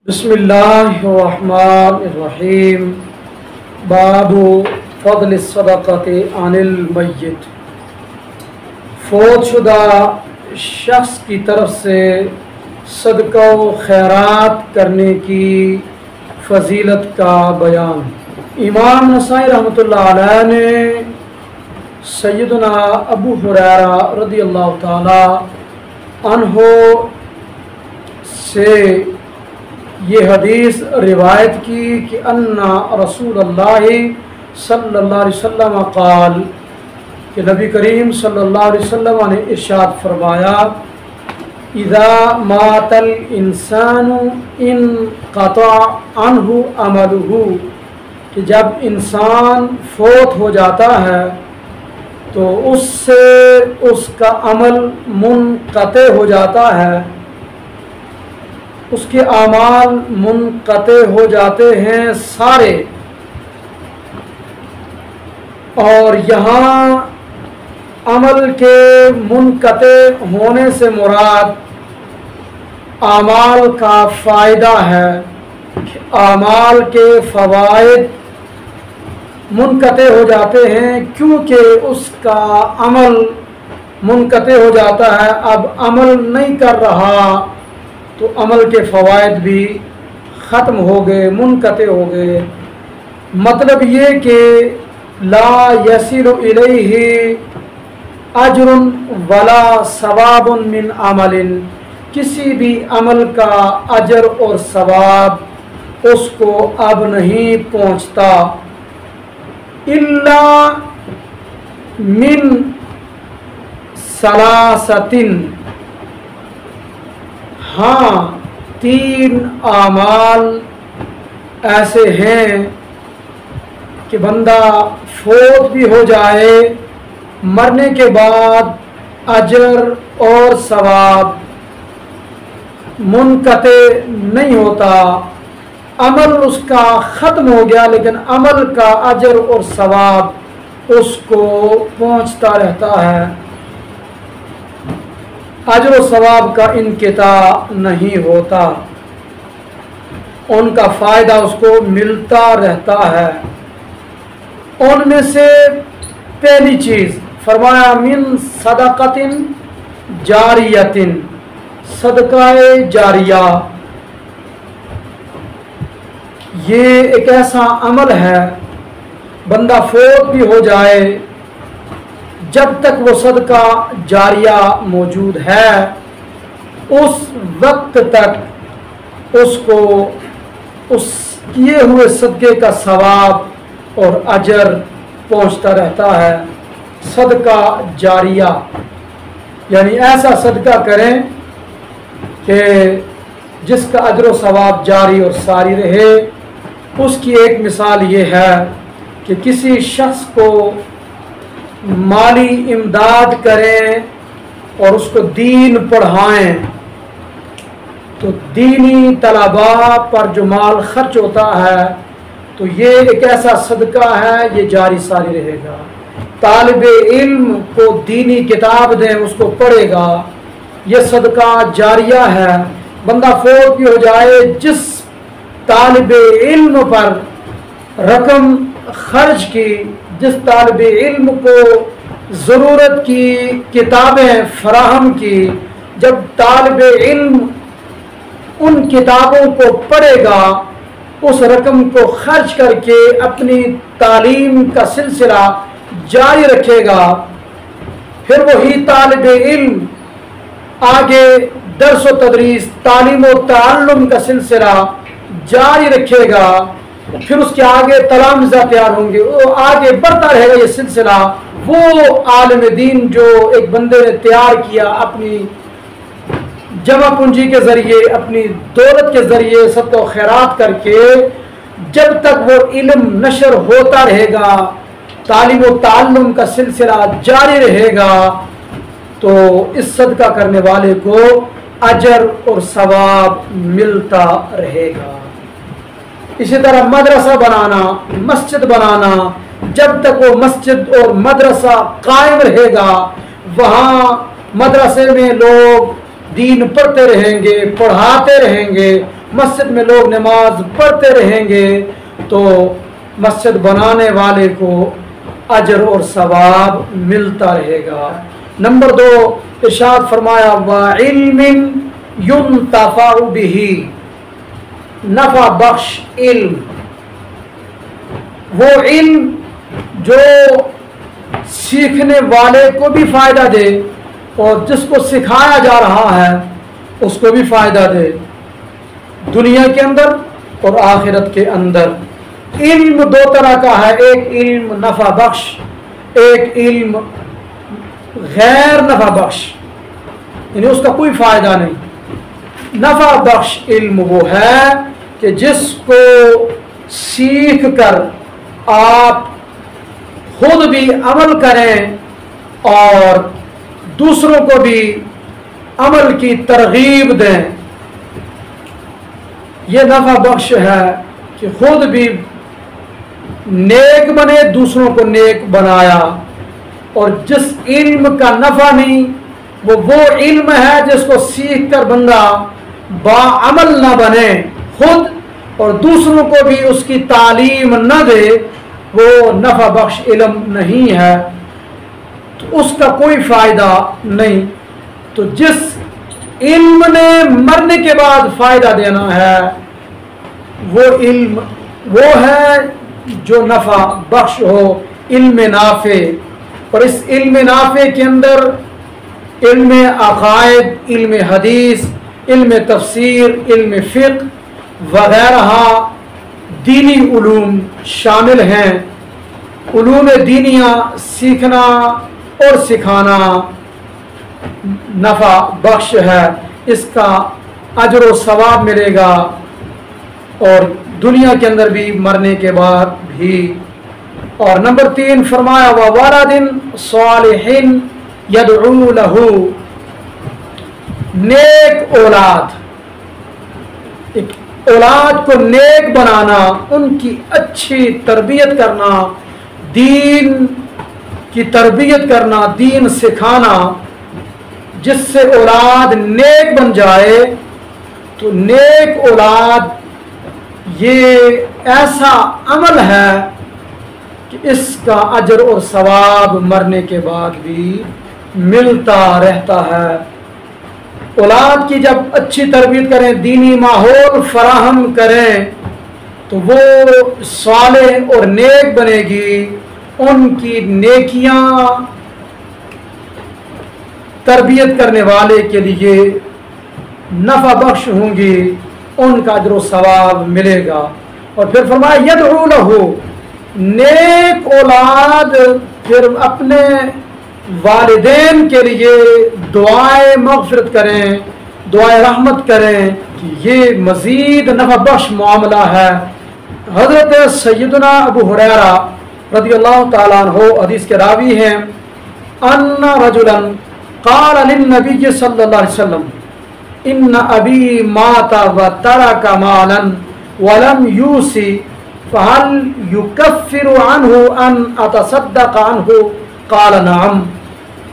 बिस्मिल्लाहिर्रहमानिर्रहीम। बाबु फ़ज़्ल सदक़त अनिल मय्यित। फौतशुदा शख्स की तरफ से सदका व खैरात करने की फ़जीलत का बयान। इमाम नसाई रहमतुल्लाह अलैह ने सैयदना अबू हुरैरा रज़ियल्लाहु ताला अन्हु से ये हदीस रिवायत की कि अन्ना रसूलुल्लाह सल्लल्लाहु अलैहि वसल्लम क़ाल कि नबी करीम सल्लल्लाहु अलैहि वसल्लम ने इरशाद फरमाया, इज़ा मातल इंसानु इनक़ता अन्हु अमलुहु, कि जब इंसान फौत हो जाता है तो उससे उसका अमल मुनक़ते हो जाता है, उसके आमाल मुनक़ते हो जाते हैं सारे। और यहाँ अमल के मुनक़ते होने से मुराद आमाल का फ़ायदा है। आमाल के फ़वाइद मुनक़ते हो जाते हैं क्योंकि उसका अमल मुनक़ते हो जाता है। अब अमल नहीं कर रहा तो अमल के फ़वाइद भी ख़त्म हो गए, मुनक़ते हो गए। मतलब ये कि ला यसिलु इलैहि अजरुन वला सवाबुन मिन अमलिन, किसी भी अमल का अजर और सवाब उसको अब नहीं पहुँचता। इल्ला मिन सलासतिन, हाँ 3 आमाल ऐसे हैं कि बंदा फौत भी हो जाए, मरने के बाद अजर और सवाब मुनक़ते नहीं होता। अमल उसका ख़त्म हो गया लेकिन अमल का अजर और सवाब उसको पहुँचता रहता है। अजर और सवाब का इनक़ता नहीं होता, उनका फ़ायदा उसको मिलता रहता है। उनमें से पहली चीज़ फरमाया मिन सदक़तिन जारियतिन, सदक़ाए जारिया। ये एक ऐसा अमल है, बंदा फौत भी हो जाए जब तक वो सदका जारिया मौजूद है उस वक्त तक उसको उस किए हुए सदक़े का सवाब और अजर पहुंचता रहता है। सदका जारिया यानी ऐसा सदका करें कि जिसका अजर व सवाब जारी और सारी रहे। उसकी एक मिसाल ये है कि किसी शख्स को माली इमदाद करें और उसको दीन पढ़ाएं, तो दीनी तलबा पर जो माल खर्च होता है तो ये एक ऐसा सदका है, ये जारी सारी रहेगा। तालिब इल्म को दीनी किताब दें, उसको पढ़ेगा, ये सदका जारिया है। बंदा फौत भी हो जाए, जिस तालिब इल्म पर रकम खर्च की, जिस तालिब इल्म को ज़रूरत की किताबें फराहम की, जब तालिब इल्म उन किताबों को पढ़ेगा, उस रकम को खर्च करके अपनी तालीम का सिलसिला जारी रखेगा, फिर वही तालिब इल्म आगे दर्स व तदरीस तालीम व ताल्लुम का सिलसिला जारी रखेगा, फिर उसके आगे तलामज़ा तैयार होंगे, वो आगे बढ़ता रहेगा ये सिलसिला। वो आलिम दीन जो एक बंदे ने तैयार किया अपनी जमा पूंजी के ज़रिए, अपनी दौलत के ज़रिए, सदका व खैरात करके, जब तक वो इल्म नशर होता रहेगा, तालीम व ताल्लुम का सिलसिला जारी रहेगा, तो इस सदका करने वाले को अजर और सवाब मिलता रहेगा। इसी तरह मदरसा बनाना, मस्जिद बनाना, जब तक वो मस्जिद और मदरसा कायम रहेगा, वहाँ मदरसे में लोग दीन पढ़ते रहेंगे, पढ़ाते रहेंगे, مسجد میں لوگ نماز پڑھتے رہیں گے تو مسجد بنانے والے کو اجر اور ثواب ملتا رہے گا۔ نمبر 2 ارشاد فرمایا وَعِلْمٍ يُنْتَفَعُ بِهِ، نفع بخش علم، وہ علم جو سیکھنے والے کو بھی فائدہ دے اور جس کو سکھایا جا رہا ہے اس کو بھی فائدہ دے، دنیا کے اندر اور آخرت کے اندر۔ علم 2 طرح کا ہے، ایک علم نفع بخش، ایک علم غیر نفع بخش، یعنی اس کا کوئی فائدہ نہیں۔ نفع بخش علم وہ ہے کہ جس کو سیکھ کر آپ خود بھی عمل کریں اور دوسروں کو بھی عمل کی ترغیب دیں، یہ نفع بخش ہے کہ خود بھی نیک بنے، دوسروں کو نیک بنایا۔ اور جس علم کا نفع نہیں وہ علم ہے جس کو سیکھ کر بندہ باعمل نہ بنے خود اور دوسروں کو بھی اس کی تعلیم نہ دے، وہ نفع بخش علم نہیں ہے، تو اس کا کوئی فائدہ نہیں۔ تو جس علم نے مرنے کے بعد فائدہ دینا ہے وہ علم وہ ہے جو نفع بخش ہو، علم نافع۔ اور اس علم نافع کے اندر علم عقائد، علم حدیث، علم تفسیر، علم فقہ وغیرہ دینی علوم شامل ہیں۔ علوم دینیاں سیکھنا اور سکھانا نفع بخش ہے، اس کا اجر و ثواب ملے گا اور دنیا کے اندر بھی مرنے کے بعد بھی۔ اور نمبر 3 فرمایا وَوَلَدٍ صَالِحٍ يَدْعُو لَهُ، نیک اولاد، ایک اولاد کو نیک بنانا، ان کی اچھی تربیت کرنا، دین کی تربیت کرنا، دین سکھانا، جس سے اولاد نیک بن جائے۔ تو نیک اولاد یہ ایسا عمل ہے کہ اس کا اجر اور ثواب مرنے کے بعد بھی ملتا رہتا ہے۔ اولاد کی جب اچھی تربیت کریں، دینی ماحول فراہم کریں تو وہ صالح اور نیک بنے گی، ان کی نیکیاں تربیت کرنے والے کے لیے نفع بخش ہوں گی، ان کا اجر و ثواب ملے گا۔ اور پھر فرمایا یدعو لہو، نیک اولاد پھر اپنے والدین کے لیے دعائے مغفرت کریں، دعائے رحمت کریں، کہ یہ مزید نفع بخش معاملہ ہے۔ حضرت سیدنا ابو ہریرہ رضی اللہ تعالیٰ عنہ حدیث کے راوی ہیں، ان رجلا قال للنبی صلی اللہ علیہ وسلم ان ابی مات وترک مالا ولم یوصی فهل یکفر عنہ ان اتصدق عنہ قال نعم،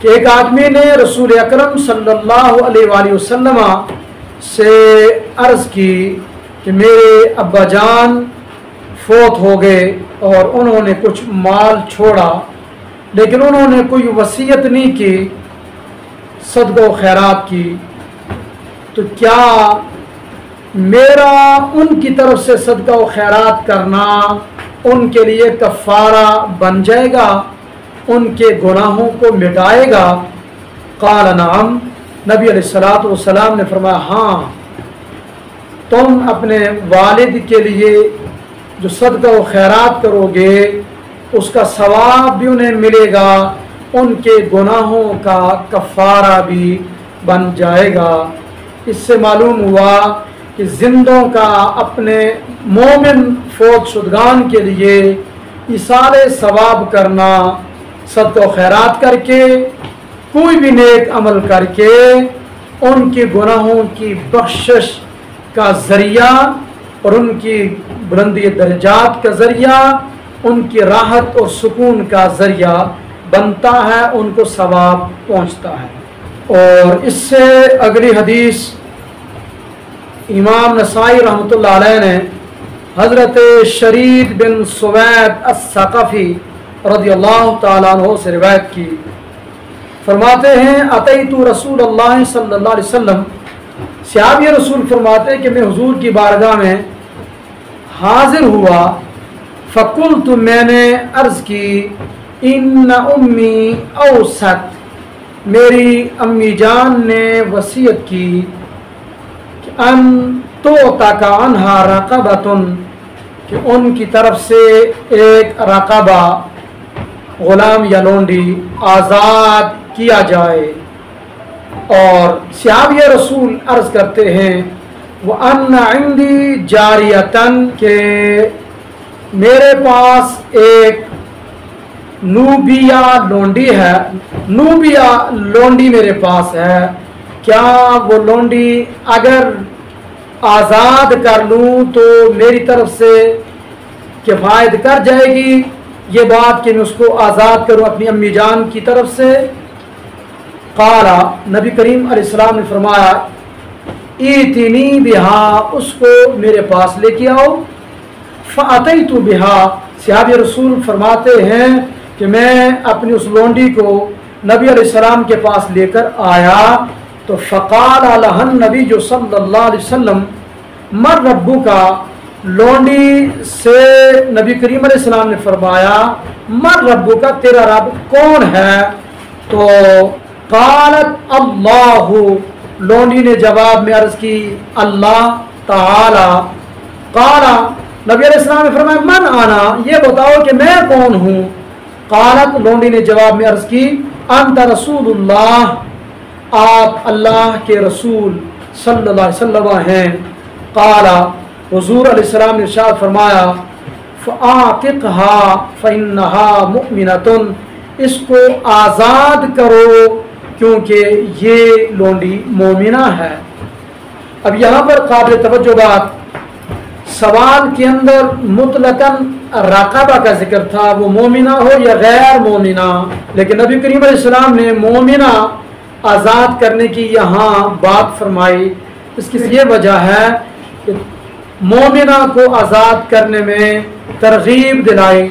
کہ ایک آدمی نے رسول اکرم صلی اللہ علیہ وآلہ وسلم سے عرض کی کہ میرے ابا جان فوت ہو گئے اور انہوں نے کچھ مال چھوڑا لیکن انہوں نے کوئی وصیت نہیں کی صدقہ و خیرات کی، تو کیا میرا ان کی طرف سے صدقہ و خیرات کرنا ان کے لیے کفارہ بن جائے گا، ان کے گناہوں کو مٹائے گا؟ قال نعم، نبی علیہ الصلوۃ والسلام نے فرمایا ہاں، تم اپنے والد کے لیے جو صدقہ و خیرات کرو گے اس کا ثواب بھی انہیں ملے گا، ان کے گناہوں کا کفارہ بھی بن جائے گا۔ اس سے معلوم ہوا کہ زندوں کا اپنے مومن فوت شدگان کے لیے ایصال ثواب کرنا، صدقہ و خیرات کر کے، کوئی بھی نیک عمل کر کے ان کے گناہوں کی بخشش کا ذریعہ اور ان کی بلندی درجات کا ذریعہ، ان کی راحت اور سکون کا ذریعہ بنتا ہے، ان کو ثواب پہنچتا ہے۔ اور اس سے اگلی حدیث इमाम नसाई रहमतुल्लाह अलैह ने हज़रत शरीद बिन सुवैद अस-सक़फ़ी रज़ियल्लाहु ताला अन्हु से रिवायत की। फरमाते हैं अतैतु रसूलुल्लाह सल्लल्लाहु अलैहि वसल्लम, सहाबी रसूल फरमाते हैं कि मैं हुजूर की बारगाह में हाजिर हुआ। फ़क़ुल्तु, मैंने अर्ज़ की, इन्ना उम्मी औसत, मेरी अम्मी जान ने वसीयत की कि अन तो तका अनहा रक़बतुन, कि उनकी तरफ से एक रक़बा ग़ुलाम या लोंडी आज़ाद किया जाए। और सहाबी रसूल अर्ज़ करते हैं व अन्ना इंदी जारियतन, के मेरे पास एक नूबिया लोंडी है, नूबिया लोंडी मेरे पास है। क्या वो लोंडी अगर आज़ाद कर लूँ तो मेरी तरफ से किफ़ायत कर जाएगी ये बात कि मैं उसको आज़ाद करूँ अपनी अम्मी जान की तरफ से। क़ाला, नबी करीम अलैहिस्सलाम ने फरमाया, ईतिनी बिहा, उसको मेरे पास लेके आओ। फ़अतैतु बिहा, सहाबी रसूल फरमाते हैं कि मैं अपनी उस लोंडी को नबी अलैहिस्सलाम के पास लेकर आया तो फ़क़ाल लहन नबी जो सल्लल्लाहु अलैहि वसल्लम मर रब्बुका, लोंडी से नबी करीम अलैहिस्सलाम ने फरमाया मर रब्बुका, तेरा रब कौन है? तो क़ालत अल्लाहु, लोंडी ने जवाब में अर्ज़ की अल्लाह ताला। क़ाला, नबी अलैहिस्सलाम ने फरमाया मन आना, ये बताओ कि मैं कौन हूँ? क़ालत, लोंडी ने जवाब में अर्ज़ की अंत रसूलुल्लाह, आप अल्लाह के रसूल सल्लल्लाहु अलैहि वसल्लम हैं। क़ाला, हुज़ूर अलैहिस्सलाम ने इरशाद फरमाया फ़आतिक़हा फ़इन्नहा मुअमिनतुन, इसको आज़ाद करो क्योंकि ये लोंडी मोमिना है। अब यहाँ पर काबिल तवज्जो बात, सवाल के अंदर मुतलकन रक़बा का जिक्र था, वो मोमिना हो या गैर मोमिना, लेकिन नबी करीम अलैहिस्सलाम ने मोमिना आज़ाद करने की यहाँ बात फरमाई। इसकी ये वजह है कि मोमिना को आज़ाद करने में तरगीब दिलाई